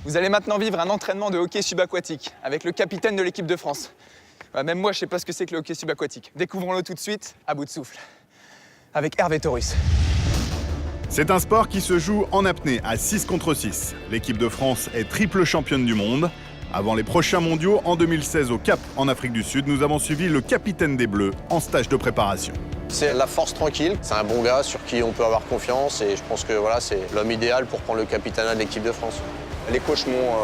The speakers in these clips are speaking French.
Vous allez maintenant vivre un entraînement de hockey subaquatique avec le capitaine de l'équipe de France. Ouais, même moi, je sais pas ce que c'est que le hockey subaquatique. Découvrons-le tout de suite, à bout de souffle, avec Hervé Taurus. C'est un sport qui se joue en apnée à 6 contre 6. L'équipe de France est triple championne du monde. Avant les prochains mondiaux, en 2016 au Cap, en Afrique du Sud, nous avons suivi le capitaine des Bleus en stage de préparation. C'est la force tranquille, c'est un bon gars sur qui on peut avoir confiance et je pense que voilà, c'est l'homme idéal pour prendre le capitanat de l'équipe de France. Les coachs m'ont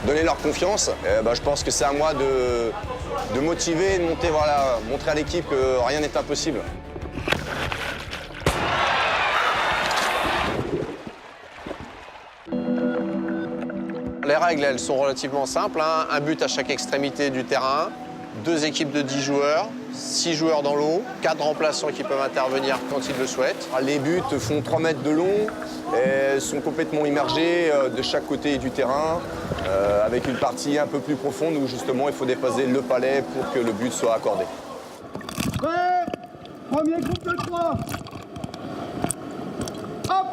donné leur confiance. Je pense que c'est à moi de motiver, de monter, voilà, montrer à l'équipe que rien n'est impossible. Les règles, elles sont relativement simples, hein. Un but à chaque extrémité du terrain, 2 équipes de 10 joueurs, 6 joueurs dans l'eau, 4 remplaçants qui peuvent intervenir quand ils le souhaitent. Les buts font 3 mètres de long et sont complètement immergés de chaque côté du terrain, avec une partie un peu plus profonde où justement il faut dépasser le palet pour que le but soit accordé. Prêt ? Premier groupe de 3. Hop !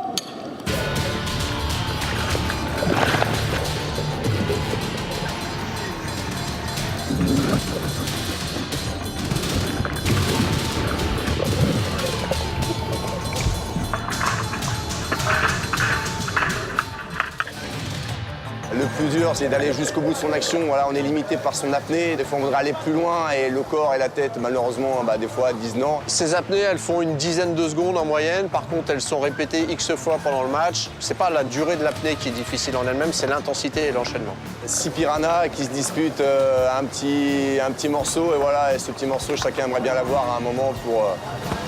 Le plus dur, c'est d'aller jusqu'au bout de son action. Voilà, on est limité par son apnée. Des fois, on voudrait aller plus loin et le corps et la tête, malheureusement, des fois, disent non. Ces apnées, elles font une dizaine de secondes en moyenne. Par contre, elles sont répétées X fois pendant le match. C'est pas la durée de l'apnée qui est difficile en elle-même, c'est l'intensité et l'enchaînement. 6 piranhas qui se disputent un petit morceau. Et voilà, et ce petit morceau, chacun aimerait bien l'avoir à un moment pour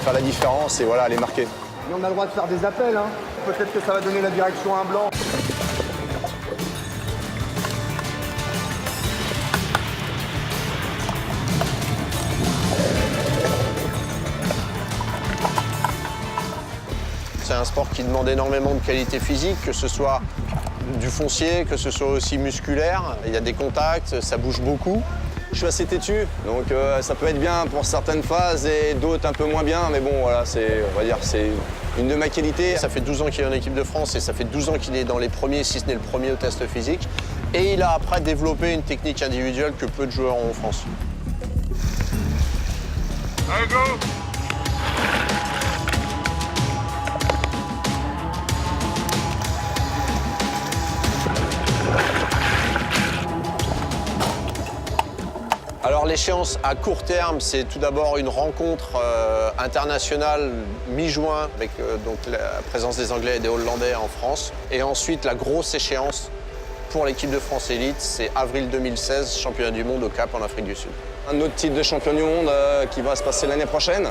faire la différence et voilà, aller marquer. Mais on a le droit de faire des appels, hein. Peut-être que ça va donner la direction à un blanc. C'est un sport qui demande énormément de qualité physique, que ce soit du foncier, que ce soit aussi musculaire. Il y a des contacts, ça bouge beaucoup. Je suis assez têtu, donc ça peut être bien pour certaines phases et d'autres un peu moins bien. Mais bon, voilà, on va dire, c'est une de mes qualités. Ça fait 12 ans qu'il est en équipe de France et ça fait 12 ans qu'il est dans les premiers, si ce n'est le premier au test physique. Et il a après développé une technique individuelle que peu de joueurs ont en France. Allez, go! Alors l'échéance à court terme, c'est tout d'abord une rencontre internationale mi-juin avec donc la présence des Anglais et des Hollandais en France. Et ensuite la grosse échéance pour l'équipe de France élite, c'est avril 2016, championnat du monde au Cap en Afrique du Sud. Un autre titre de champion du monde qui va se passer l'année prochaine.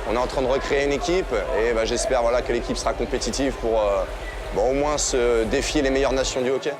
On est en train de recréer une équipe et j'espère que l'équipe sera compétitive pour au moins se défier les meilleures nations du hockey.